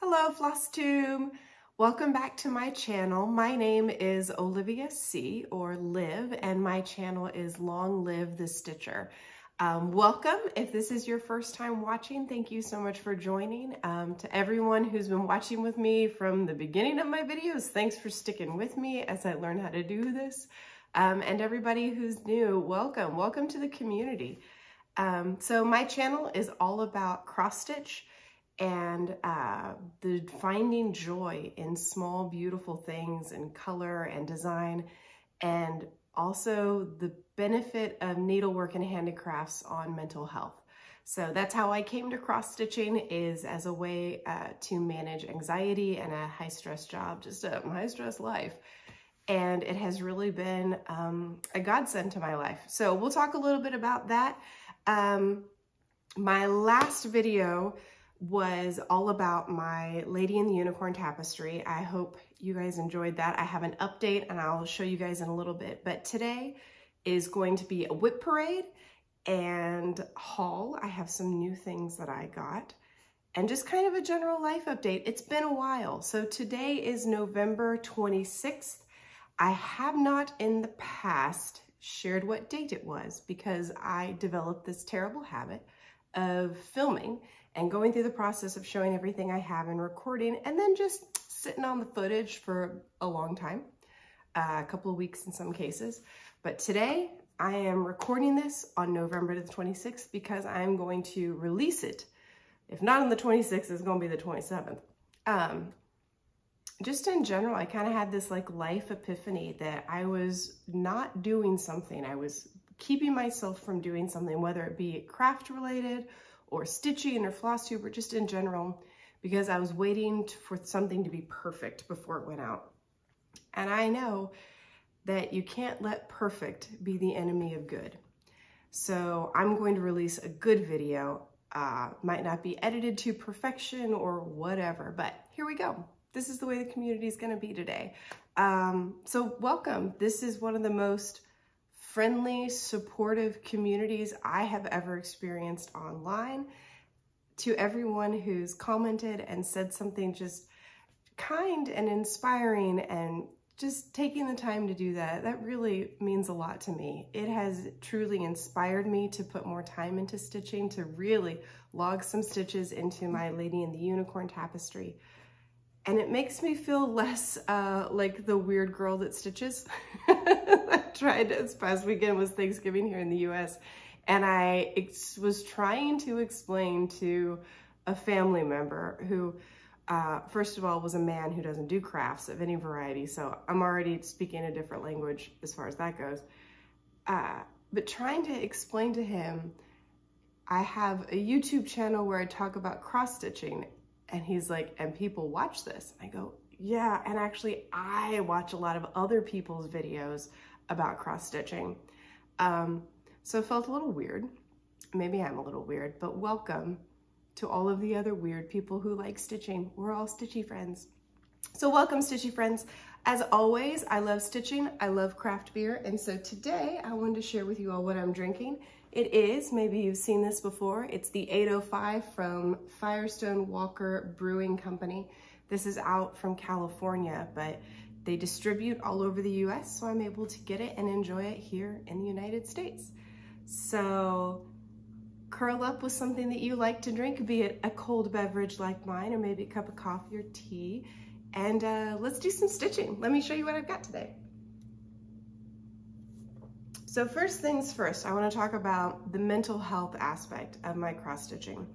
Hello, Flosstube. Welcome back to my channel. My name is Olivia C, or Liv, and my channel is Long Live the Stitcher. Welcome. If this is your first time watching, thank you so much for joining. To everyone who's been watching with me from the beginning of my videos, thanks for sticking with me as I learn how to do this. And everybody who's new, welcome. Welcome to the community. So my channel is all about cross stitch and the finding joy in small, beautiful things and color and design, and also the benefit of needlework and handicrafts on mental health. So that's how I came to cross stitching, is as a way to manage anxiety and a high stress job, just a high stress life. And it has really been a godsend to my life. So we'll talk a little bit about that. My last video was all about my Lady in the Unicorn tapestry. I hope you guys enjoyed that. I have an update and I'll show you guys in a little bit, but today is going to be a WIP parade and haul. I have some new things that I got and just kind of a general life update. It's been a while. So today is November 26th. I have not in the past shared what date it was because I developed this terrible habit of filming and going through the process of showing everything I have and recording, and then just sitting on the footage for a long time, a couple of weeks in some cases. But today I am recording this on November the 26th because I'm going to release it. If not on the 26th, it's going to be the 27th. Just in general, I kind of had this like life epiphany that I was not doing something. I was keeping myself from doing something, whether it be craft related or stitching or Flosstube or just in general, because I was waiting for something to be perfect before it went out. And I know that you can't let perfect be the enemy of good. So I'm going to release a good video. Might not be edited to perfection or whatever, but here we go. This is the way the community is going to be today. So welcome. This is one of the most friendly, supportive communities I have ever experienced online. To everyone who's commented and said something just kind and inspiring and just taking the time to do that, that really means a lot to me. It has truly inspired me to put more time into stitching, to really log some stitches into my Lady in the Unicorn tapestry. And it makes me feel less like the weird girl that stitches. I tried this past weekend, was Thanksgiving here in the US, and I was trying to explain to a family member who, first of all, was a man who doesn't do crafts of any variety, so I'm already speaking a different language as far as that goes. But trying to explain to him, I have a YouTube channel where I talk about cross-stitching, and he's like, and people watch this. I go, yeah, and actually I watch a lot of other people's videos about cross-stitching. So it felt a little weird. Maybe I'm a little weird, but welcome to all of the other weird people who like stitching. We're all stitchy friends. So welcome, stitchy friends. As always, I love stitching. I love craft beer. And so today I wanted to share with you all what I'm drinking. It is, maybe you've seen this before, it's the 805 from Firestone Walker Brewing Company. This is out from California, but they distribute all over the US, so I'm able to get it and enjoy it here in the United States. So curl up with something that you like to drink, be it a cold beverage like mine, or maybe a cup of coffee or tea, and let's do some stitching. Let me show you what I've got today. So first things first, I want to talk about the mental health aspect of my cross stitching.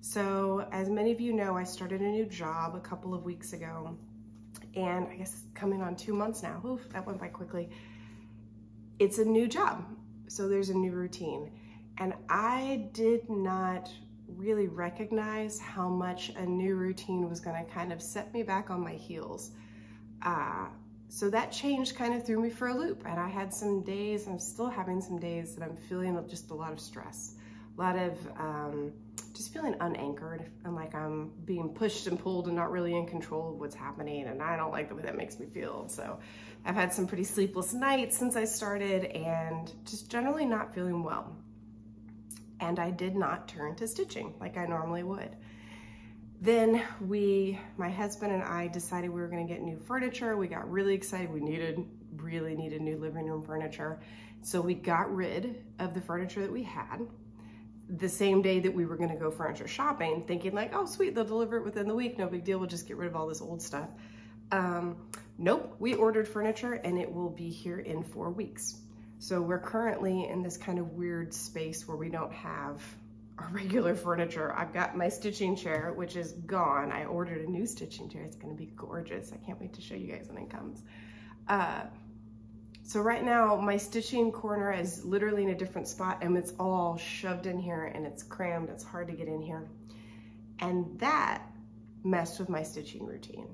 So as many of you know, I started a new job a couple of weeks ago, and I guess it's coming on 2 months now. Oof, that went by quickly. It's a new job, so there's a new routine. And I did not really recognize how much a new routine was going to kind of set me back on my heels. So that change kind of threw me for a loop, and I had some days, I'm still having some days that I'm feeling just a lot of stress, a lot of just feeling unanchored and like I'm being pushed and pulled and not really in control of what's happening, and I don't like the way that makes me feel. So I've had some pretty sleepless nights since I started and just generally not feeling well. And I did not turn to stitching like I normally would. Then my husband and I decided we were gonna get new furniture. We got really excited. We really needed new living room furniture. So we got rid of the furniture that we had the same day that we were gonna go furniture shopping, thinking like, oh sweet, they'll deliver it within the week, no big deal, we'll just get rid of all this old stuff. Nope, we ordered furniture and it will be here in 4 weeks. So we're currently in this kind of weird space where we don't have our regular furniture. I've got my stitching chair, which is gone. I ordered a new stitching chair. It's gonna be gorgeous. I can't wait to show you guys when it comes. So right now my stitching corner is literally in a different spot and it's all shoved in here and it's crammed. It's hard to get in here. And that messed with my stitching routine.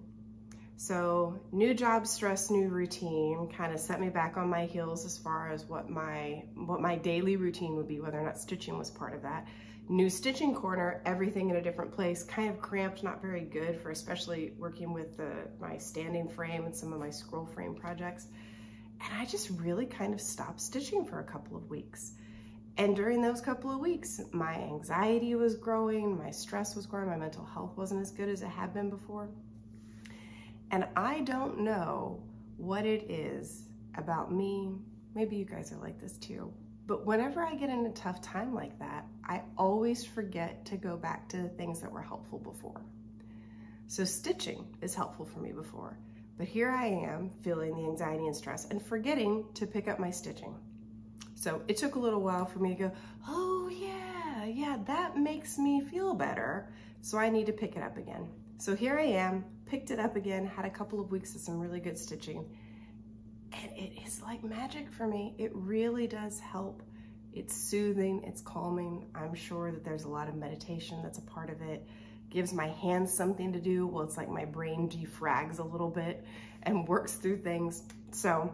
So new job stress, new routine kind of set me back on my heels as far as what my daily routine would be, whether or not stitching was part of that. New stitching corner, everything in a different place, kind of cramped, not very good for especially working with my standing frame and some of my scroll frame projects. And I just really kind of stopped stitching for a couple of weeks. And during those couple of weeks, my anxiety was growing, my stress was growing, my mental health wasn't as good as it had been before. And I don't know what it is about me, maybe you guys are like this too, but whenever I get in a tough time like that, I always forget to go back to the things that were helpful before. So stitching is helpful for me before, but here I am feeling the anxiety and stress and forgetting to pick up my stitching. So it took a little while for me to go, oh yeah, that makes me feel better. So I need to pick it up again. So here I am, picked it up again, had a couple of weeks of some really good stitching. And it is like magic for me. It really does help. It's soothing, it's calming. I'm sure that there's a lot of meditation that's a part of it. Gives my hands something to do. Well, it's like my brain defrags a little bit and works through things. So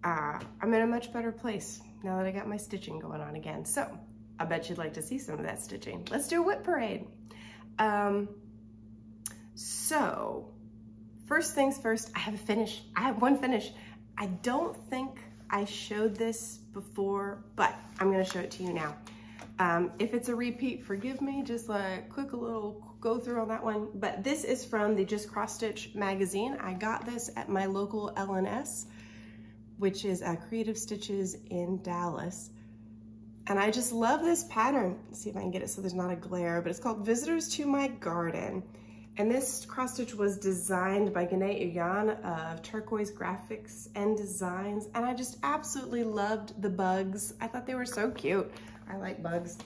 I'm in a much better place now that I got my stitching going on again. So I bet you'd like to see some of that stitching. Let's do a WIP parade. So first things first, I have a finish. I have one finish. I don't think I showed this before, but I'm gonna show it to you now. If it's a repeat, forgive me, just like quick a little go through on that one. But this is from the Just Cross Stitch magazine. I got this at my local LNS, which is Creative Stitches in Dallas. And I just love this pattern. Let's see if I can get it so there's not a glare, but it's called Visitors to My Garden. And this cross stitch was designed by Gane Uyan of Turquoise Graphics and Designs. And I just absolutely loved the bugs. I thought they were so cute. I like bugs.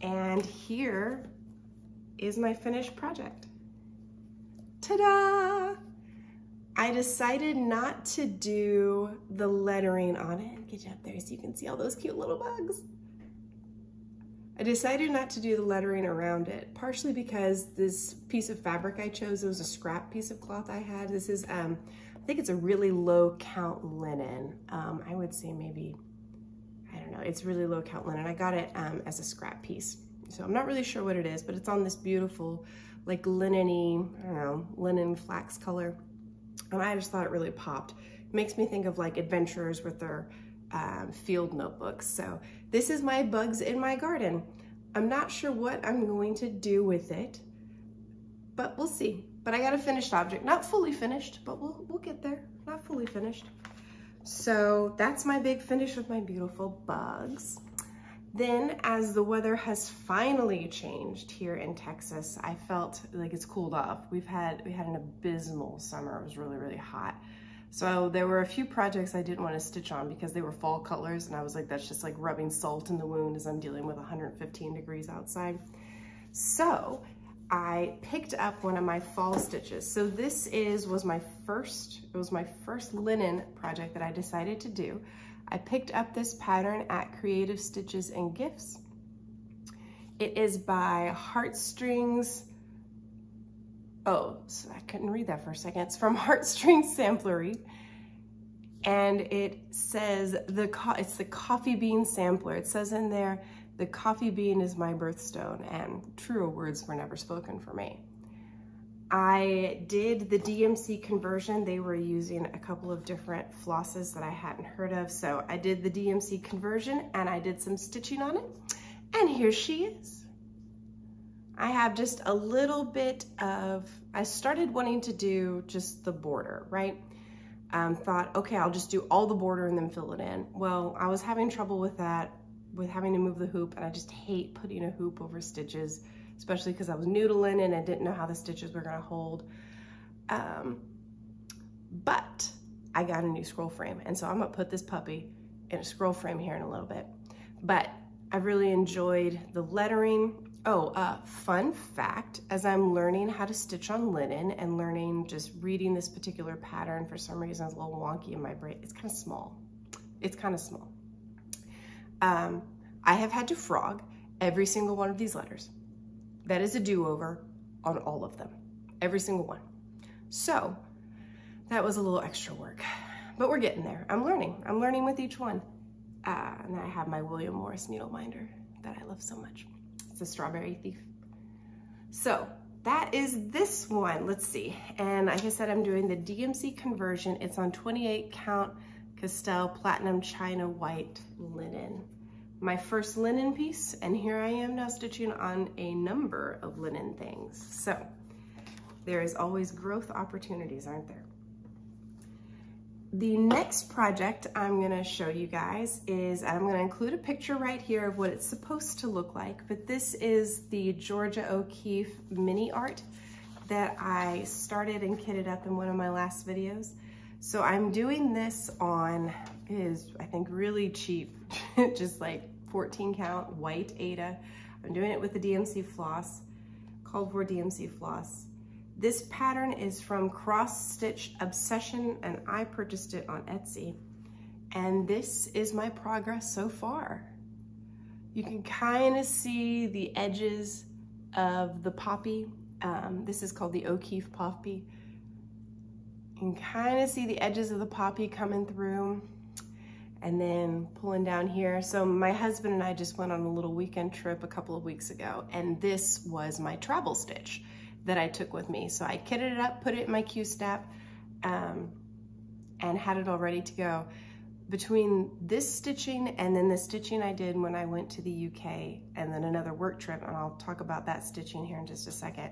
And here is my finished project. Ta-da! I decided not to do the lettering on it. Get you up there so you can see all those cute little bugs. I decided not to do the lettering around it, partially because this piece of fabric I chose, it was a scrap piece of cloth I had. This is, I think it's a really low count linen. I would say maybe, I don't know, it's really low count linen. I got it as a scrap piece. So I'm not really sure what it is, but it's on this beautiful, like linen-y, I don't know, linen flax color. And I just thought it really popped. It makes me think of like adventurers with their field notebooks. So this is my bugs in my garden. I'm not sure what I'm going to do with it, but we'll see. But I got a finished object, not fully finished, but we'll get there, not fully finished. So that's my big finish with my beautiful bugs. Then as the weather has finally changed here in Texas, I felt like it's cooled off. We had an abysmal summer. It was really, really hot. So there were a few projects I didn't want to stitch on because they were fall colors, and I was like, that's just like rubbing salt in the wound as I'm dealing with 115 degrees outside. So I picked up one of my fall stitches. So this was my first linen project that I decided to do. I picked up this pattern at Creative Stitches and Gifts. It is by Heartstrings. Oh, so I couldn't read that for a second. It's from Heartstrings Samplery. And it says, it's the coffee bean sampler. It says in there, the coffee bean is my birthstone, and truer words were never spoken for me. I did the DMC conversion. They were using a couple of different flosses that I hadn't heard of. So I did the DMC conversion and I did some stitching on it. And here she is. I have just a little bit of, I started wanting to do just the border, right? Thought, okay, I'll just do all the border and then fill it in. Well, I was having trouble with that, with having to move the hoop, and I just hate putting a hoop over stitches, especially because I was new to linen and didn't know how the stitches were gonna hold. But I got a new scroll frame, and so I'm gonna put this puppy in a scroll frame here in a little bit. But I really enjoyed the lettering. Oh, fun fact, as I'm learning how to stitch on linen and learning, just reading this particular pattern, for some reason it's a little wonky in my brain. It's kind of small. It's kind of small. I have had to frog every single one of these letters. That is a do-over on all of them, every single one. So that was a little extra work, but we're getting there. I'm learning with each one. And then I have my William Morris needle minder that I love so much. It's a Strawberry Thief. So that is this one. Let's see. And like I said, I'm doing the DMC conversion. It's on 28 count Castell Platinum China White linen. My first linen piece, and here I am now stitching on a number of linen things. So there is always growth opportunities, aren't there? The next project I'm gonna show you guys is, and I'm gonna include a picture right here of what it's supposed to look like, but this is the Georgia O'Keeffe mini art that I started and kitted up in one of my last videos. So I'm doing this on, is I think really cheap, just like 14 count white Aida. I'm doing it with the DMC floss, called for DMC floss. This pattern is from Cross Stitch Obsession, and I purchased it on Etsy. And this is my progress so far. You can kind of see the edges of the poppy. This is called the O'Keeffe poppy. You can kind of see the edges of the poppy coming through and then pulling down here. So my husband and I just went on a little weekend trip a couple of weeks ago, and this was my travel stitch that I took with me. So I kitted it up, put it in my Q-snap, and had it all ready to go. Between this stitching and then the stitching I did when I went to the UK, and then another work trip, and I'll talk about that stitching here in just a second,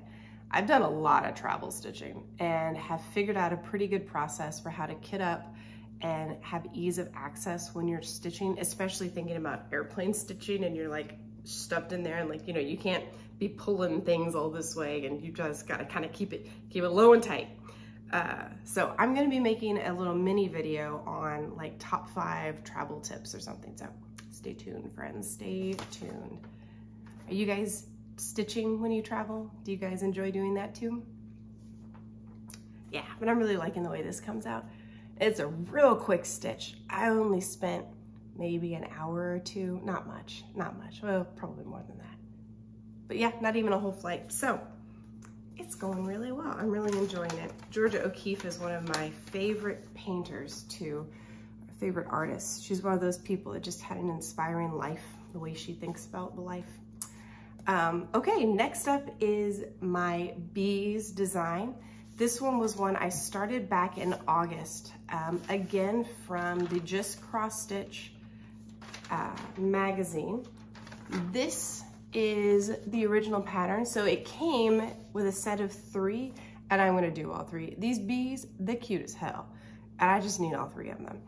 I've done a lot of travel stitching and have figured out a pretty good process for how to kit up and have ease of access when you're stitching, especially thinking about airplane stitching and you're like stuffed in there and like, you know, you can't be pulling things all this way, and you just gotta kind of keep it low and tight. So I'm gonna be making a little mini video on like top 5 travel tips or something. So stay tuned, friends, stay tuned. Are you guys stitching when you travel? Do you guys enjoy doing that too? Yeah, but I'm really liking the way this comes out. It's a real quick stitch. I only spent maybe an hour or two, not much, well, probably more than that. But yeah, not even a whole flight. So it's going really well. I'm really enjoying it. Georgia O'Keeffe is one of my favorite painters too, favorite artists. She's one of those people that just had an inspiring life, the way she thinks about life. Okay, next up is my bees design. This one was one I started back in August, again from the Just Cross Stitch magazine. This is the original pattern. So it came with a set of 3, and I'm gonna do all 3. These bees, they're cute as hell, and I just need all 3 of them.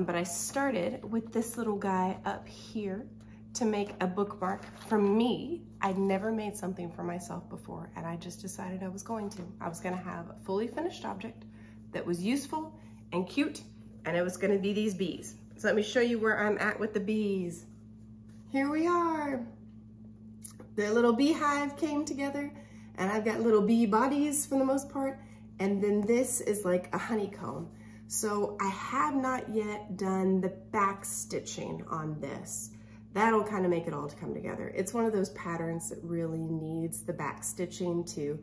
But I started with this little guy up here to make a bookmark for me. I'd never made something for myself before, and I just decided I was going to. I was gonna have a fully finished object that was useful and cute, and it was gonna be these bees. So let me show you where I'm at with the bees. Here we are. Their little beehive came together, and I've got little bee bodies for the most part, and then this is like a honeycomb. So I have not yet done the back stitching on this. That'll kind of make it all to come together. It's one of those patterns that really needs the back stitching to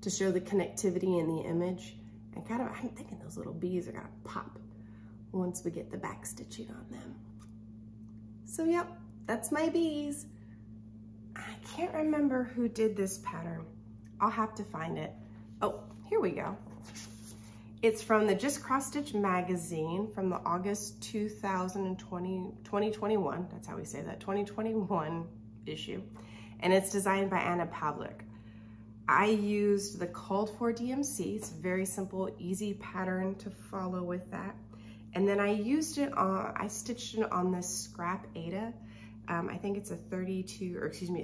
show the connectivity in the image. And kind of, I'm thinking those little bees are gonna pop once we get the back stitching on them. So yep, that's my bees. I can't remember who did this pattern. I'll have to find it. Oh, here we go. It's from the Just Cross Stitch magazine from the August 2021, that's how we say that, 2021 issue. and it's designed by Anna Pavlik. I used the called for DMC. It's a very simple, easy pattern to follow with that. And then I stitched it on this scrap Aida. I think it's a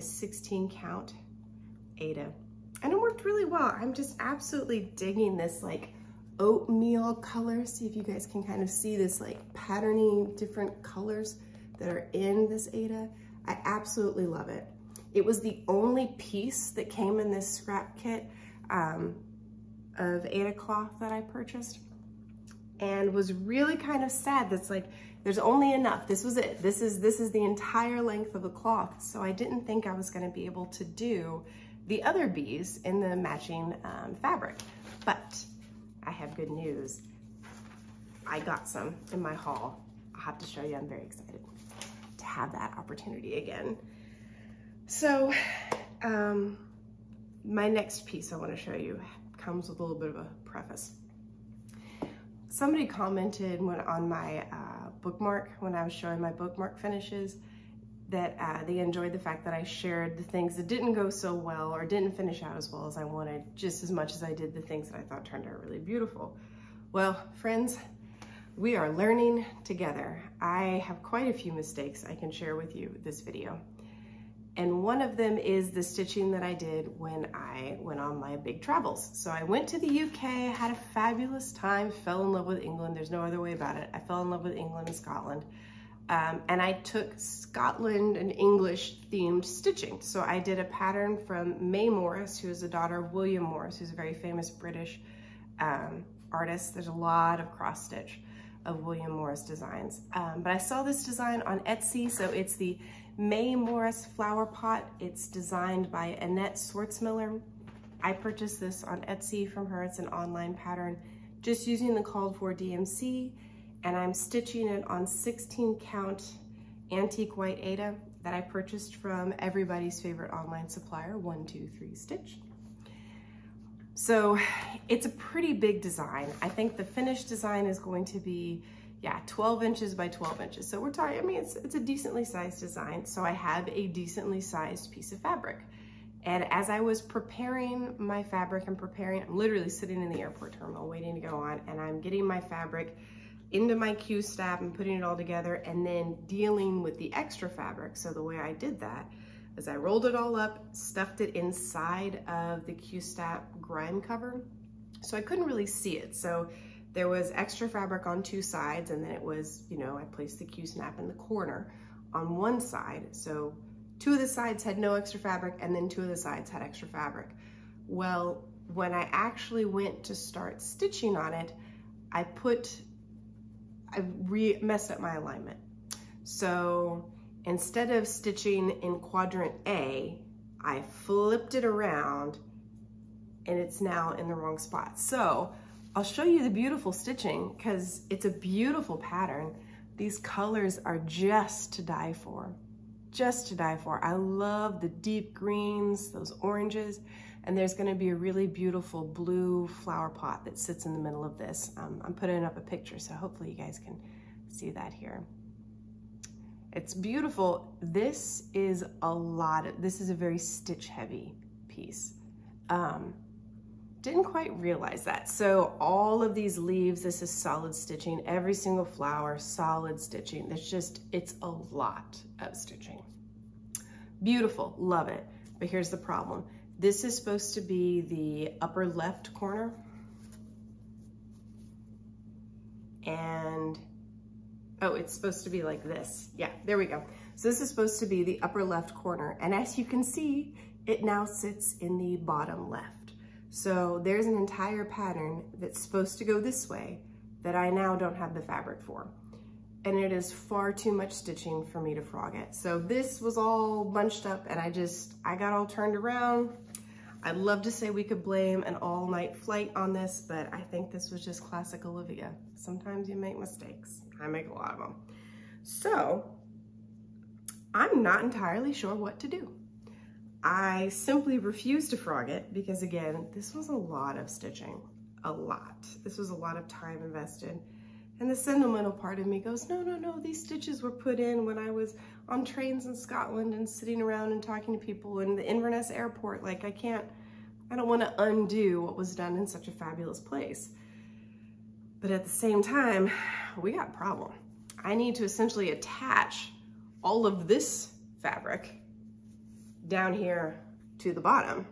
16 count Aida. And it worked really well. I'm just absolutely digging this like oatmeal color. See if you guys can kind of see this like patterning different colors that are in this Aida. I absolutely love it. It was the only piece that came in this scrap kit of Aida cloth that I purchased, and was really kind of sad. That's like, there's only enough. This was it. This is the entire length of the cloth. So I didn't think I was going to be able to do the other bees in the matching fabric, but I have good news. I got some in my haul. I'll have to show you. I'm very excited to have that opportunity again. So my next piece I want to show you comes with a little bit of a preface. Somebody commented on my bookmark, when I was showing my bookmark finishes, that they enjoyed the fact that I shared the things that didn't go so well or didn't finish out as well as I wanted, just as much as I did the things that I thought turned out really beautiful. Well, friends, we are learning together. I have quite a few mistakes I can share with you this video. And one of them is the stitching that I did when I went on my big travels. So I went to the UK, had a fabulous time, fell in love with England. There's no other way about it. I fell in love with England and Scotland. And I took Scotland and English themed stitching. So I did a pattern from May Morris, who is the daughter of William Morris, who's a very famous British artist. There's a lot of cross stitch of William Morris designs. But I saw this design on Etsy. So it's the May Morris flower pot. It's designed by Annette Swartzmiller. I purchased this on Etsy from her. It's an online pattern, just using the called for DMC, and I'm stitching it on 16 count antique white Aida that I purchased from everybody's favorite online supplier, 123 Stitch. So it's a pretty big design. I think the finished design is going to be 12 inches by 12 inches. So we're talking, I mean, it's a decently sized design. So I have a decently sized piece of fabric. And as I was preparing my fabric and I'm literally sitting in the airport terminal waiting to go on, and I'm getting my fabric into my Q-stap and putting it all together and then dealing with the extra fabric. So the way I did that is I rolled it all up, stuffed it inside of the Q-stap grime cover. So I couldn't really see it. So there was extra fabric on two sides, and then it was, I placed the Q-snap in the corner on one side. So two of the sides had no extra fabric, and then two of the sides had extra fabric. Well, when I actually went to start stitching on it, I messed up my alignment. So instead of stitching in quadrant A, I flipped it around, and it's now in the wrong spot. So I'll show you the beautiful stitching because it's a beautiful pattern. These colors are just to die for, just to die for. I love the deep greens, those oranges, and there's gonna be a really beautiful blue flower pot that sits in the middle of this. I'm putting up a picture, so hopefully you guys can see that here. It's beautiful. This is a very stitch heavy piece. Didn't quite realize that. So all of these leaves, this is solid stitching. Every single flower, solid stitching. It's a lot of stitching. Beautiful, love it. But here's the problem. This is supposed to be the upper left corner. And, oh, it's supposed to be like this. Yeah, there we go. So this is supposed to be the upper left corner. And as you can see, it now sits in the bottom left. So there's an entire pattern that's supposed to go this way that I now don't have the fabric for. And it is far too much stitching for me to frog it. So this was all bunched up, and I got all turned around. I'd love to say we could blame an all-night flight on this, but I think this was just classic Olivia. Sometimes you make mistakes. I make a lot of them. So I'm not entirely sure what to do. I simply refused to frog it because, again, this was a lot of stitching, a lot. This was a lot of time invested. And the sentimental part of me goes, no, no, no, these stitches were put in when I was on trains in Scotland and sitting around and talking to people in the Inverness airport. Like, I don't want to undo what was done in such a fabulous place. But at the same time, we got a problem. I need to essentially attach all of this fabric down here to the bottom.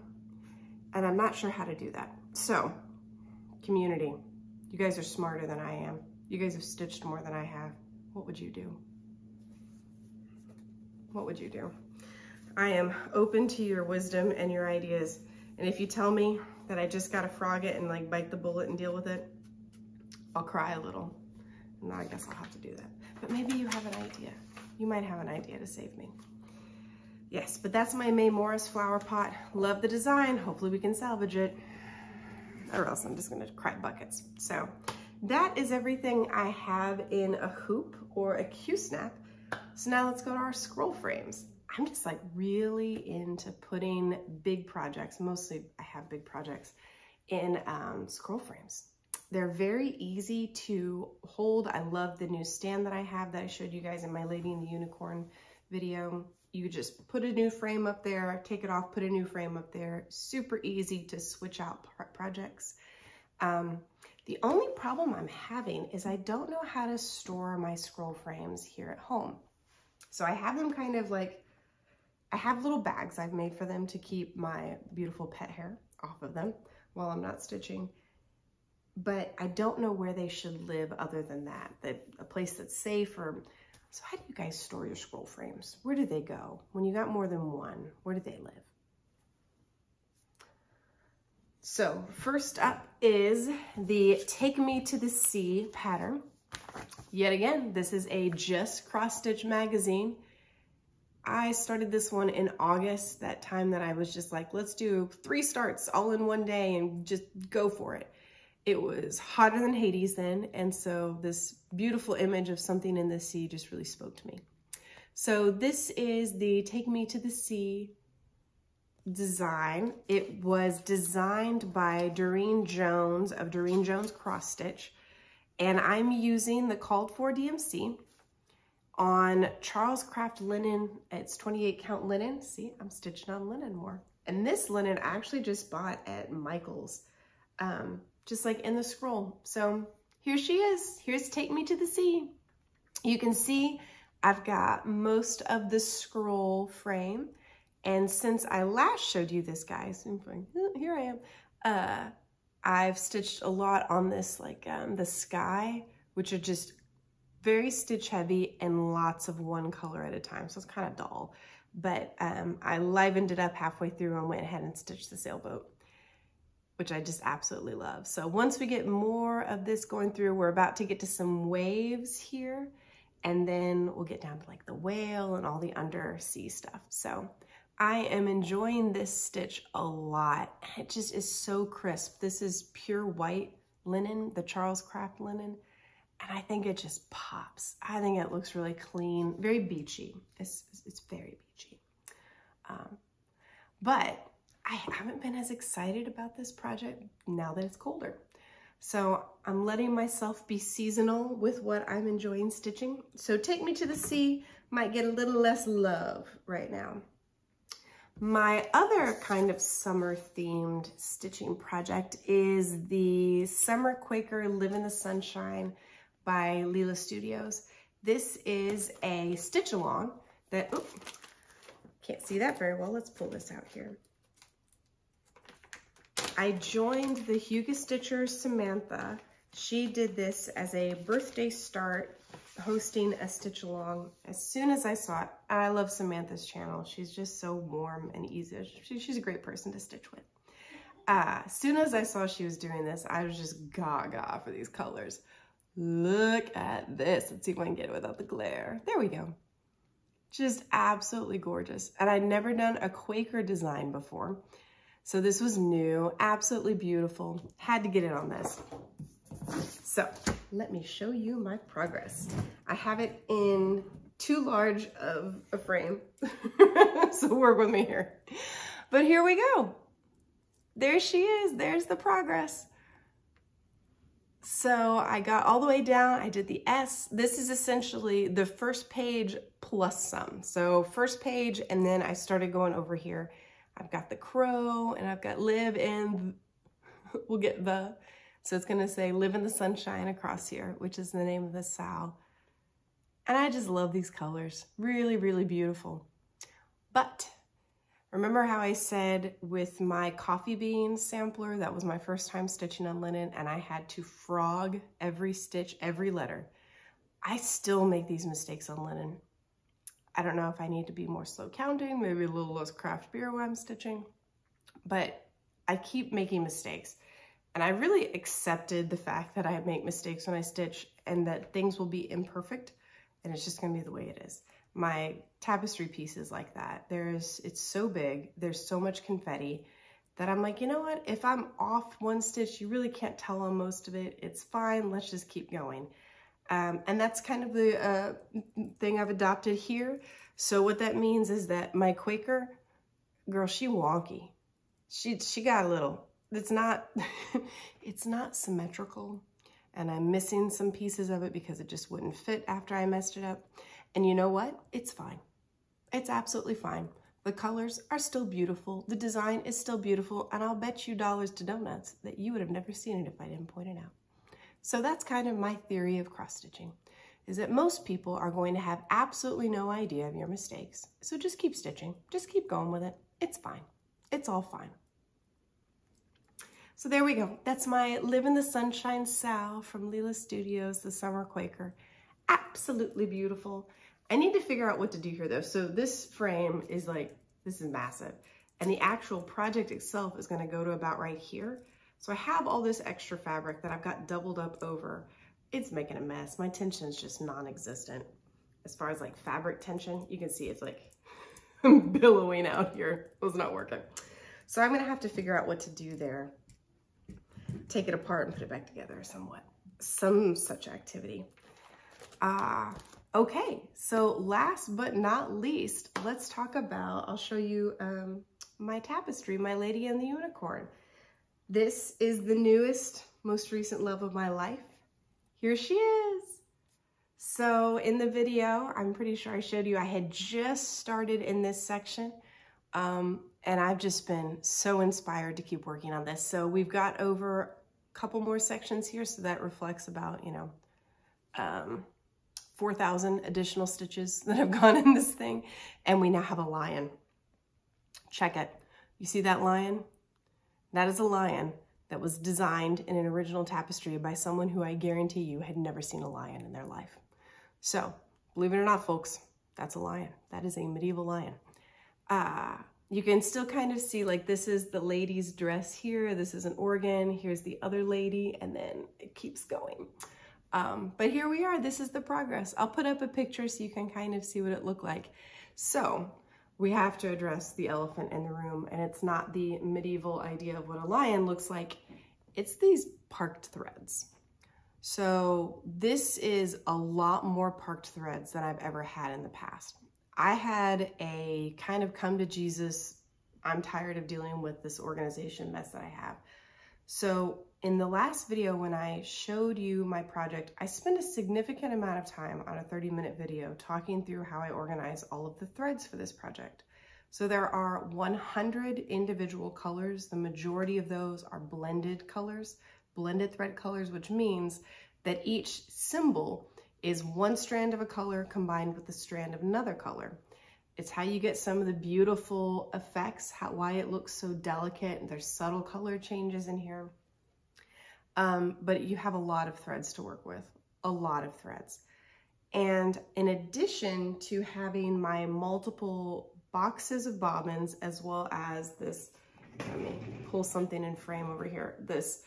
And I'm not sure how to do that. So, community, you guys are smarter than I am. You guys have stitched more than I have. What would you do? What would you do? I am open to your wisdom and your ideas. And if you tell me that I just gotta frog it and like bite the bullet and deal with it, I'll cry a little. And I guess I'll have to do that. But maybe you have an idea. You might have an idea to save me. Yes, but that's my May Morris flower pot. Love the design. Hopefully we can salvage it. Or else I'm just gonna cry buckets. So that is everything I have in a hoop or a Q-snap. So now let's go to our scroll frames. I'm just like really into putting big projects, mostly I have big projects, in scroll frames. They're very easy to hold. I love the new stand that I have that I showed you guys in my Lady and the Unicorn video. You just put a new frame up there, take it off, put a new frame up there. Super easy to switch out projects. The only problem I'm having is I don't know how to store my scroll frames here at home. So I have them kind of like, I have little bags I've made for them to keep my beautiful pet hair off of them while I'm not stitching. But I don't know where they should live other than that, a place that's safe. Or so how do you guys store your scroll frames? Where do they go? When you got more than one, where do they live? So first up is the Take Me to the Sea pattern. Yet again, this is a Just Cross Stitch magazine. I started this one in August, that time that I was just like, let's do 3 starts all in one day and just go for it. It was hotter than Hades then, and so this beautiful image of something in the sea just really spoke to me. So this is the Take Me to the Sea design. It was designed by Doreen Jones of Doreen Jones Cross Stitch, and I'm using the called for DMC on Charles Craft linen. It's 28 count linen. See, I'm stitching on linen more. And this linen I actually just bought at Michael's, just like in the scroll. So here she is. Here's Take Me to the Sea. You can see I've got most of the scroll frame. And since I last showed you this, guys, here I am. I've stitched a lot on this, like the sky, which are just very stitch heavy and lots of one color at a time. So it's kind of dull, but I livened it up halfway through and went ahead and stitched the sailboat, which I just absolutely love. So once we get more of this going through, we're about to get to some waves here, and then we'll get down to like the whale and all the undersea stuff. So I am enjoying this stitch a lot. It just is so crisp. This is pure white linen, the Charles Craft linen, and I think it just pops. I think it looks really clean, very beachy. It's very beachy. But I haven't been as excited about this project now that it's colder. So I'm letting myself be seasonal with what I'm enjoying stitching. So Take Me to the Sea might get a little less love right now. My other kind of summer themed stitching project is the Summer Quaker Live in the Sunshine by Leela Studios. This is a stitch along that, oh, can't see that very well. Let's pull this out here. I joined the Huga Stitcher Samantha. She did this as a birthday start, hosting a stitch along. As soon as I saw it, I love Samantha's channel. She's just so warm and easy. She's a great person to stitch with. As soon as I saw she was doing this, I was just gaga for these colors. Look at this. Let's see if I can get it without the glare. There we go. Just absolutely gorgeous. And I'd never done a Quaker design before. So this was new, absolutely beautiful. Had to get it on this. So let me show you my progress. I have it in too large of a frame, so work with me here. But here we go. There she is, there's the progress. So I got all the way down, I did the S. This is essentially the first page plus some. So first page, and then I started going over here. I've got the crow, and I've got live in, we'll get the, so it's gonna say live in the sunshine across here, which is the name of the sow. And I just love these colors, really, really beautiful. But remember how I said with my coffee bean sampler, that was my first time stitching on linen, and I had to frog every stitch, every letter. I still make these mistakes on linen. I don't know if I need to be more slow counting, maybe a little less craft beer when I'm stitching, but I keep making mistakes. And I really accepted the fact that I make mistakes when I stitch and that things will be imperfect, and it's just gonna be the way it is. My tapestry piece is like that. It's so big, there's so much confetti that I'm like, you know what? If I'm off one stitch, you really can't tell on most of it. It's fine, let's just keep going. And that's kind of the thing I've adopted here. So what that means is that my Quaker, girl, she wonky. She got a little, it's not, it's not symmetrical. And I'm missing some pieces of it because it just wouldn't fit after I messed it up. And you know what? It's fine. It's absolutely fine. The colors are still beautiful. The design is still beautiful. And I'll bet you dollars to donuts that you would have never seen it if I didn't point it out. So that's kind of my theory of cross-stitching, is that most people are going to have absolutely no idea of your mistakes. So just keep stitching. Just keep going with it. It's fine. It's all fine. So there we go. That's my Live in the Sunshine sow from Leela Studios, the Summer Quaker. Absolutely beautiful. I need to figure out what to do here though. So this frame is like, this is massive. And the actual project itself is gonna go to about right here. So I have all this extra fabric that I've got doubled up over. It's making a mess. My tension is just non-existent. As far as like fabric tension, you can see it's like billowing out here. It was not working. So I'm gonna have to figure out what to do there. Take it apart and put it back together somewhat. Some such activity. Okay, so last but not least, let's talk about, I'll show you my tapestry, my Lady and the Unicorn. This is the newest, most recent love of my life. Here she is. So in the video, I'm pretty sure I showed you I had just started in this section. And I've just been so inspired to keep working on this. So we've got over a couple more sections here. So that reflects about, 4,000 additional stitches that have gone in this thing. And we now have a lion. Check it. You see that lion? That is a lion that was designed in an original tapestry by someone who I guarantee you had never seen a lion in their life. So believe it or not, folks, that's a lion. That is a medieval lion. You can still kind of see, like, this is the lady's dress here. This is an organ. Here's the other lady, and then it keeps going. But here we are. This is the progress. I'll put up a picture so you can kind of see what it looked like. So we have to address the elephant in the room, and it's not the medieval idea of what a lion looks like. It's these parked threads. So this is a lot more parked threads than I've ever had in the past. I had a kind of come to Jesus, I'm tired of dealing with this organization mess that I have. So in the last video, when I showed you my project, I spent a significant amount of time on a 30-minute video talking through how I organize all of the threads for this project. So there are 100 individual colors. The majority of those are blended colors, blended thread colors, which means that each symbol is one strand of a color combined with a strand of another color. It's how you get some of the beautiful effects, why it looks so delicate, and there's subtle color changes in here. But you have a lot of threads to work with, a lot of threads. And in addition to having my multiple boxes of bobbins, as well as this, let me pull something in frame over here, this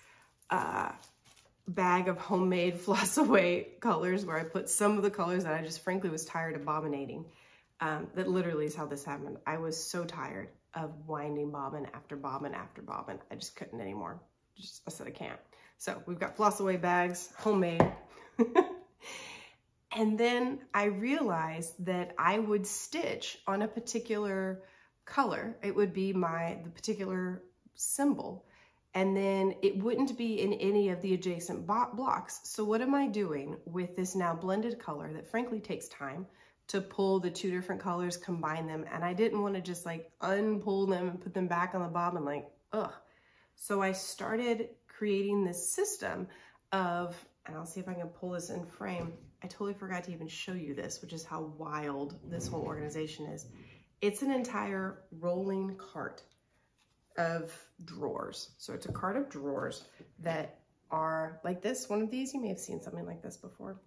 bag of homemade floss away colors where I put some of the colors that I just frankly was tired of bobbinating. That literally is how this happened. I was so tired of winding bobbin after bobbin after bobbin. I just couldn't anymore. I said I can't. So we've got floss away bags, homemade. And then I realized that I would stitch on a particular color. It would be the particular symbol. and then it wouldn't be in any of the adjacent blocks. So what am I doing with this now blended color that frankly takes time to pull the two different colors, combine them, and I didn't want to just like unpull them and put them back on the bobbin like, ugh. So I started creating this system of, and I'll see if I can pull this in frame. I totally forgot to even show you this, which is how wild this whole organization is. It's an entire rolling cart of drawers. So it's a cart of drawers that are like this. One of these, you may have seen something like this before.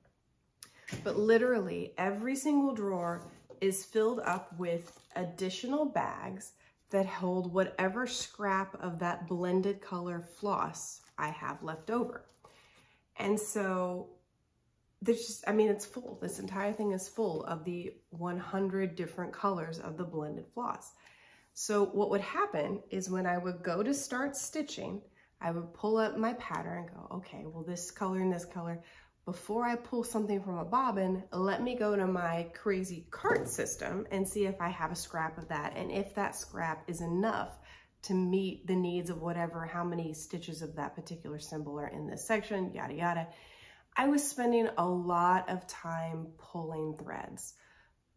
But literally every single drawer is filled up with additional bags that hold whatever scrap of that blended color floss I have left over. And so there's just, I mean, it's full. This entire thing is full of the 100 different colors of the blended floss. So what would happen is when I would go to start stitching, I would pull up my pattern and go, okay, well, this color and this color. Before I pull something from a bobbin, let me go to my crazy cart system and see if I have a scrap of that. And if that scrap is enough to meet the needs of whatever, how many stitches of that particular symbol are in this section, yada, yada. I was spending a lot of time pulling threads,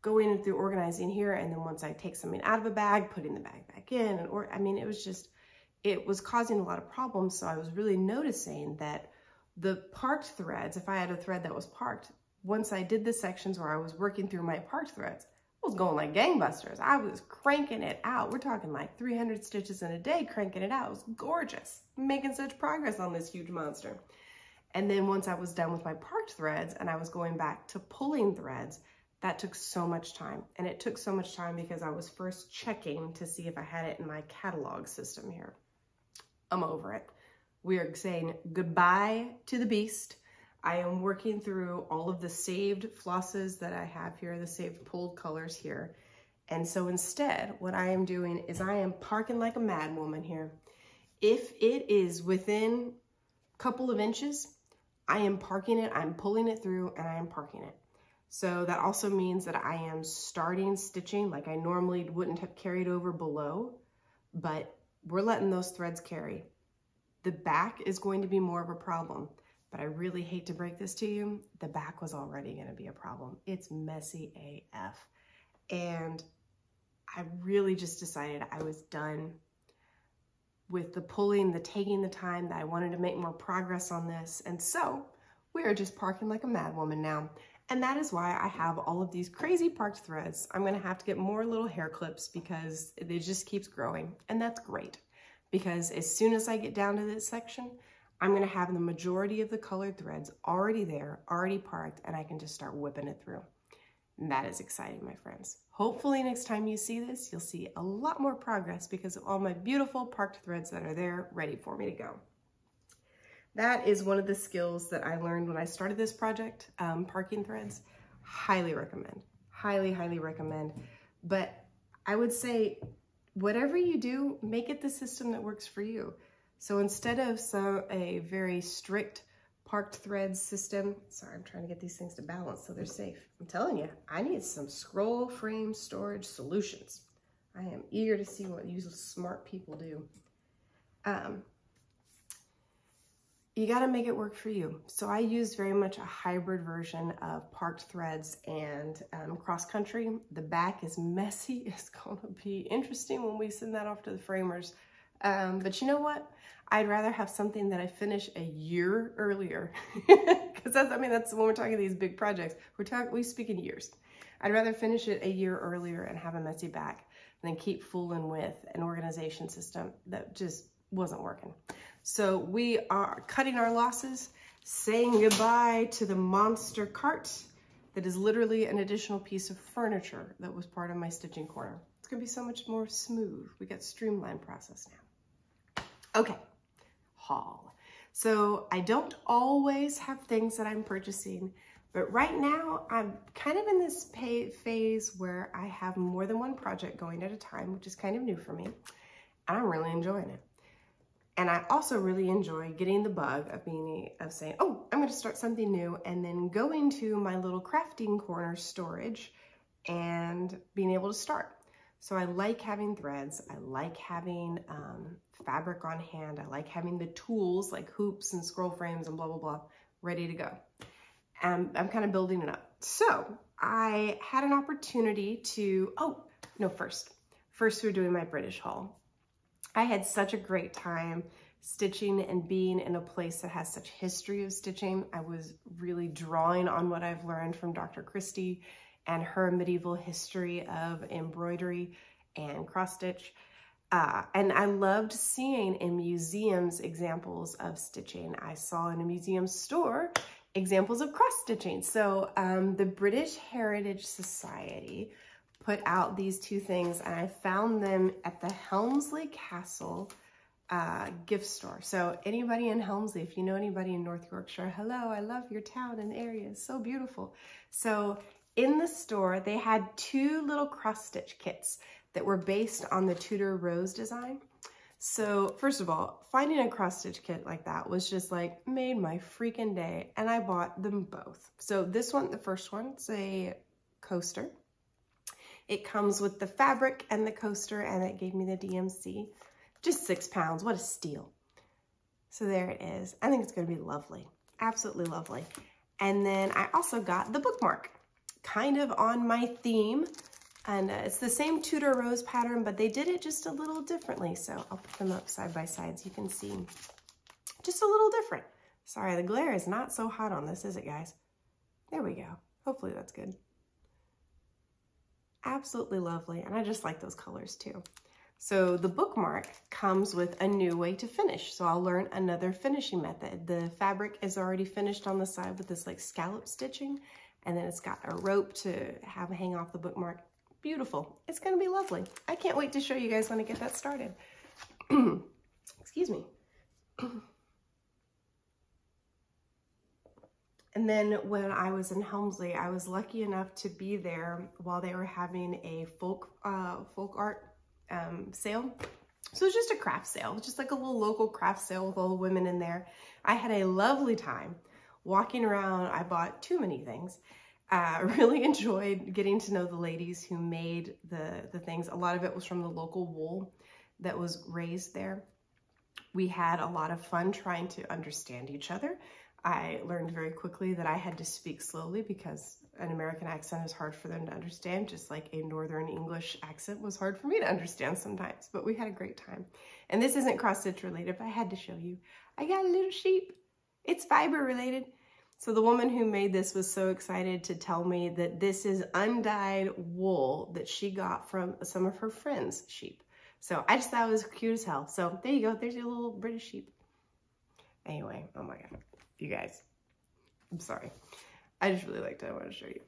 going through organizing here, and then once I take something out of a bag, putting the bag back in, and I mean, it was causing a lot of problems. So I was really noticing that the parked threads, if I had a thread that was parked, once I did the sections where I was working through my parked threads, I was going like gangbusters. I was cranking it out. We're talking like 300 stitches in a day, cranking it out. It was gorgeous, making such progress on this huge monster. And then once I was done with my parked threads and I was going back to pulling threads, that took so much time. And it took so much time because I was first checking to see if I had it in my catalog system here. I'm over it. We are saying goodbye to the beast. I am working through all of the saved flosses that I have here, the saved pulled colors here. And so instead, what I am doing is I am parking like a mad woman here. If it is within a couple of inches, I am parking it, I'm pulling it through, and I am parking it. So that also means that I am starting stitching like I normally wouldn't have carried over below, but we're letting those threads carry. The back is going to be more of a problem, but I really hate to break this to you. The back was already going to be a problem. It's messy AF. And I really just decided I was done with the pulling, the taking the time, that I wanted to make more progress on this. And so we are just parking like a mad woman now. And that is why I have all of these crazy parked threads. I'm going to have to get more little hair clips because it just keeps growing. And that's great, because as soon as I get down to this section, I'm going to have the majority of the colored threads already there, already parked, and I can just start whipping it through. And that is exciting, my friends. Hopefully next time you see this, you'll see a lot more progress because of all my beautiful parked threads that are there ready for me to go. That is one of the skills that I learned when I started this project, parking threads. Highly recommend, highly, highly recommend. But I would say, whatever you do, make it the system that works for you. So instead of a very strict parked thread system, sorry, I'm trying to get these things to balance so they're safe. I'm telling you, I need some scroll frame storage solutions. I am eager to see what you smart people do. You got to make it work for you. So I used very much a hybrid version of parked threads and cross country. The back is messy. It's going to be interesting when we send that off to the framers. But you know what? I'd rather have something that I finish a year earlier. Because that's when we're talking these big projects, we speak in years. I'd rather finish it a year earlier and have a messy back than keep fooling with an organization system that just wasn't working. So we are cutting our losses, saying goodbye to the monster cart that is literally an additional piece of furniture that was part of my stitching corner. It's gonna be so much more smooth. We got streamlined process now. Okay, haul. So I don't always have things that I'm purchasing, but right now I'm kind of in this phase where I have more than one project going at a time, which is kind of new for me. And I'm really enjoying it. And I also really enjoy getting the bug of saying, oh, I'm going to start something new, and then going to my little crafting corner storage and being able to start. So I like having threads. I like having fabric on hand. I like having the tools like hoops and scroll frames and blah, blah, blah, ready to go. I'm kind of building it up. So I had an opportunity to, first we're doing my British haul. I had such a great time stitching and being in a place that has such history of stitching. I was really drawing on what I've learned from Dr. Christie and her medieval history of embroidery and cross stitch. And I loved seeing in museums examples of stitching. I saw in a museum store examples of cross stitching. So the British Heritage Society put out these two things, and I found them at the Helmsley Castle gift store. So anybody in Helmsley, if you know anybody in North Yorkshire, hello, I love your town and area. It's so beautiful. So in the store, they had two little cross stitch kits that were based on the Tudor rose design. So first of all, finding a cross stitch kit like that was just like made my freaking day, and I bought them both. So this one, the first one, it's a coaster. It comes with the fabric and the coaster, and it gave me the DMC. Just £6, what a steal. So there it is. I think it's gonna be lovely, absolutely lovely. And then I also got the bookmark, kind of on my theme. And it's the same Tudor rose pattern, but they did it just a little differently. So I'll put them up side by side so you can see just a little different. Sorry, the glare is not so hot on this, is it, guys? There we go. Hopefully that's good. Absolutely lovely. And I just like those colors too. So the bookmark comes with a new way to finish. So I'll learn another finishing method. The fabric is already finished on the side with this like scallop stitching. And then it's got a rope to have hang off the bookmark. Beautiful. It's going to be lovely. I can't wait to show you guys when I get that started. Excuse me. And then when I was in Helmsley, I was lucky enough to be there while they were having a folk art sale. So it was just a craft sale, just like a little local craft sale with all the women in there. I had a lovely time walking around. I bought too many things. Really enjoyed getting to know the ladies who made the things. A lot of it was from the local wool that was raised there. We had a lot of fun trying to understand each other. I learned very quickly that I had to speak slowly because an American accent is hard for them to understand, just like a Northern English accent was hard for me to understand sometimes, but we had a great time. And this isn't cross-stitch related, but I had to show you. I got a little sheep. It's fiber related. So the woman who made this was so excited to tell me that this is undyed wool that she got from some of her friends' sheep. So I just thought it was cute as hell. So there you go. There's your little British sheep. Anyway, oh my God, you guys, I'm sorry. I just really liked it. I want to show you.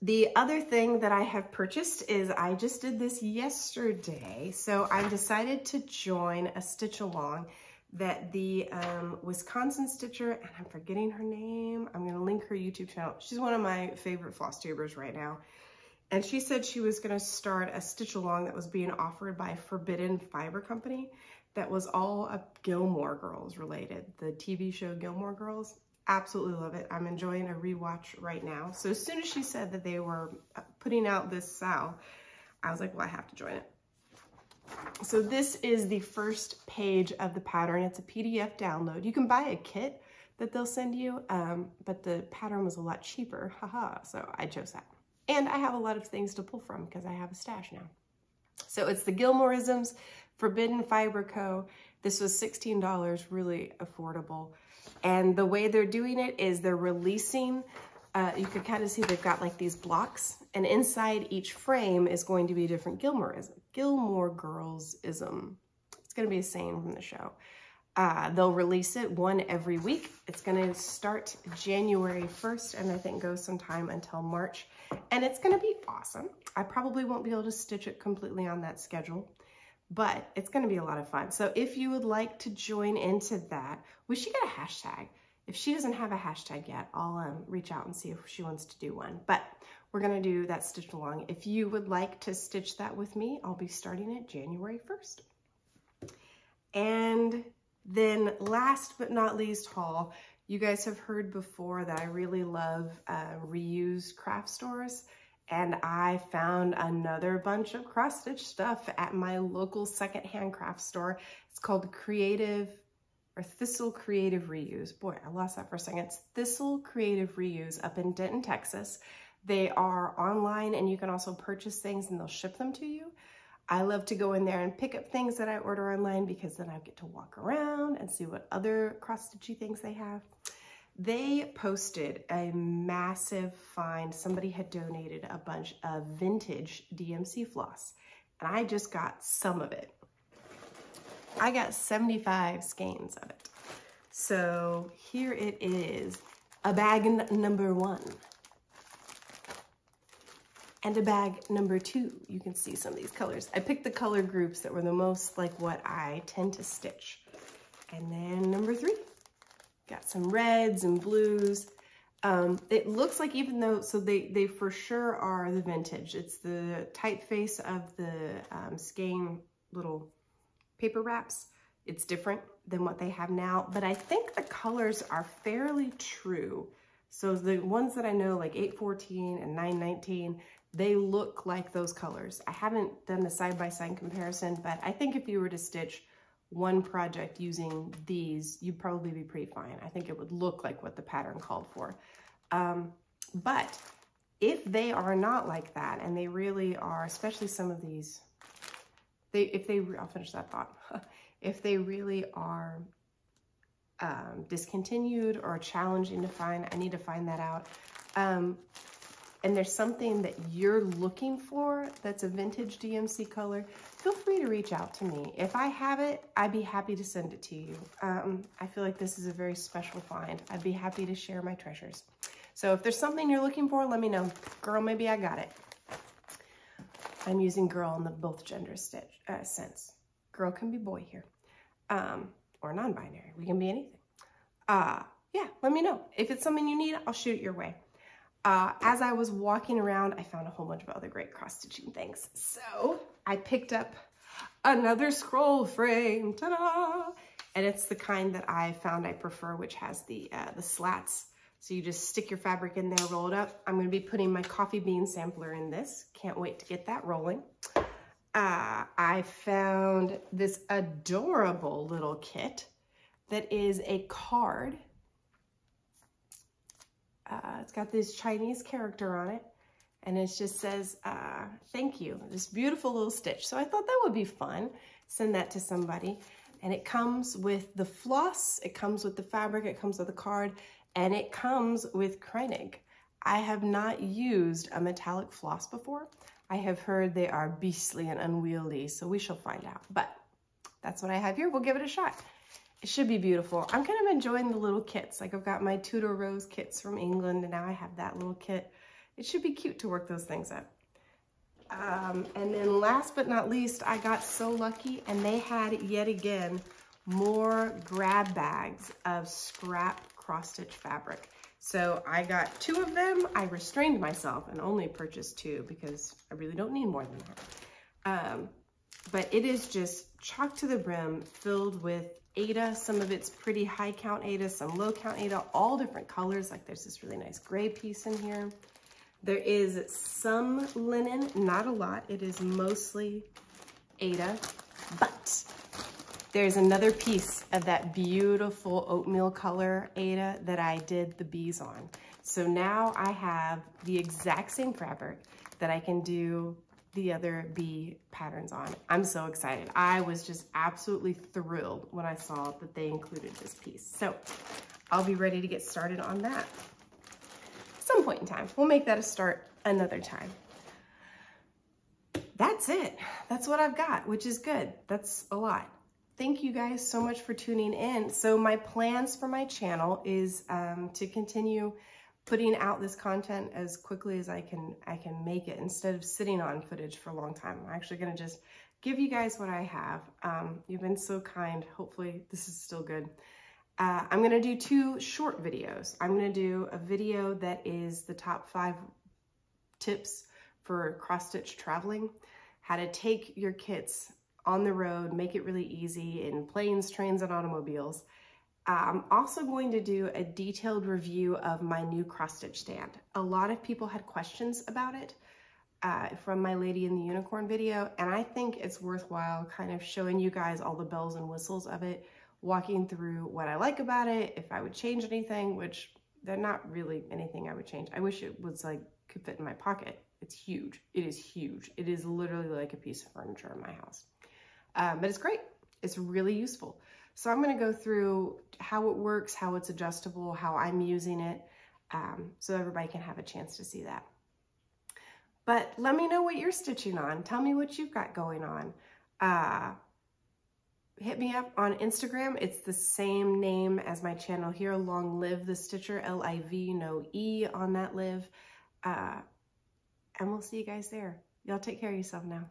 The other thing that I have purchased is I just did this yesterday. So I decided to join a stitch along that the Wisconsin stitcher, and I'm forgetting her name. I'm gonna link her YouTube channel. She's one of my favorite Flosstubers right now. And she said she was gonna start a stitch along that was being offered by Forbidden Fiber Company that was all Gilmore Girls related. The TV show Gilmore Girls, absolutely love it. I'm enjoying a rewatch right now. So as soon as she said that they were putting out this SAL, I was like, well, I have to join it. So this is the first page of the pattern. It's a PDF download. You can buy a kit that they'll send you, but the pattern was a lot cheaper, haha, so I chose that. And I have a lot of things to pull from because I have a stash now. So it's the Gilmoreisms, Forbidden Fiber Co. This was $16, really affordable. And the way they're doing it is they're releasing, you can kind of see they've got like these blocks, and inside each frame is going to be a different Gilmore Girls-ism. It's going to be a saying from the show. They'll release it one every week. It's going to start January 1st and I think go sometime until March. And it's going to be awesome. I probably won't be able to stitch it completely on that schedule, but it's going to be a lot of fun. So if you would like to join into that, we should get a hashtag. If she doesn't have a hashtag yet, I'll reach out and see if she wants to do one. But we're going to do that stitch along. If you would like to stitch that with me, I'll be starting it January 1st. And then last but not least haul, you guys have heard before that I really love reused craft stores. and I found another bunch of cross stitch stuff at my local secondhand craft store. It's called Thistle Creative Reuse. Boy, I lost that for a second. It's Thistle Creative Reuse up in Denton, Texas. They are online, and you can also purchase things and they'll ship them to you. I love to go in there and pick up things that I order online because then I get to walk around and see what other cross-stitchy things they have. They posted a massive find. Somebody had donated a bunch of vintage DMC floss, and I just got some of it. I got 75 skeins of it. So here it is, a bag number 1. And a bag number 2. You can see some of these colors. I picked the color groups that were the most like what I tend to stitch. And then number 3, got some reds and blues. It looks like, even though, so they for sure are the vintage. It's the typeface of the skein little paper wraps. It's different than what they have now, but I think the colors are fairly true. So the ones that I know, like 814 and 919, they look like those colors. I haven't done the side-by-side comparison, but I think if you were to stitch one project using these, you'd probably be pretty fine. I think it would look like what the pattern called for. But if they are not like that, and they really are, especially some of these, I'll finish that thought. If they really are discontinued or challenging to find, I need to find that out. And there's something that you're looking for that's a vintage DMC color, feel free to reach out to me. If I have it, I'd be happy to send it to you. I feel like this is a very special find. I'd be happy to share my treasures. So if there's something you're looking for, let me know. Girl, maybe I got it. I'm using girl in the both gender sense. Girl can be boy here, or non-binary. We can be anything. Yeah, let me know. If it's something you need, I'll shoot it your way. As I was walking around, I found a whole bunch of other great cross-stitching things. So I picked up another scroll frame, ta-da! And it's the kind that I found I prefer, which has the slats. So you just stick your fabric in there, roll it up. I'm gonna be putting my coffee bean sampler in this. Can't wait to get that rolling. I found this adorable little kit that is a card. It's got this Chinese character on it, and it just says, thank you. This beautiful little stitch. So I thought that would be fun. Send that to somebody. And it comes with the floss, it comes with the fabric, it comes with the card, and it comes with Kreinig. I have not used a metallic floss before. I have heard they are beastly and unwieldy, so we shall find out. But that's what I have here. We'll give it a shot. It should be beautiful. I'm kind of enjoying the little kits. Like I've got my Tudor Rose kits from England, and now I have that little kit. It should be cute to work those things up. And then last but not least, I got so lucky, and they had yet again more grab bags of scrap cross-stitch fabric. So I got 2 of them. I restrained myself and only purchased 2 because I really don't need more than that. But it is just chock to the brim, filled with Aida. Some of it's pretty high count Aida, some low count Aida, all different colors. Like there's this really nice gray piece in here. There is some linen, not a lot. It is mostly Aida, but there's another piece of that beautiful oatmeal color Aida that I did the bees on. So now I have the exact same fabric that I can do the other bee patterns on. I'm so excited. I was just absolutely thrilled when I saw that they included this piece. So I'll be ready to get started on that at some point in time. We'll make that a start another time. That's it. That's what I've got, which is good. That's a lot. Thank you guys so much for tuning in. So my plans for my channel is to continue putting out this content as quickly as I can make it instead of sitting on footage for a long time. I'm actually gonna just give you guys what I have. You've been so kind. Hopefully this is still good. I'm gonna do 2 short videos. I'm gonna do a video that is the top 5 tips for cross-stitch traveling, how to take your kits on the road, make it really easy in planes, trains, and automobiles. I'm also going to do a detailed review of my new cross stitch stand. A lot of people had questions about it from my Lady in the Unicorn video, and I think it's worthwhile kind of showing you guys all the bells and whistles of it, walking through what I like about it, if I would change anything, which they're not really anything I would change. I wish it was like, could fit in my pocket. It's huge. It is huge. It is literally like a piece of furniture in my house. But it's great. It's really useful. So I'm going to go through how it works, how it's adjustable, how I'm using it, so everybody can have a chance to see that. But let me know what you're stitching on. Tell me what you've got going on. Hit me up on Instagram. It's the same name as my channel here, Long Live the Stitcher, L-I-V, no E on that live. And we'll see you guys there. Y'all take care of yourself now.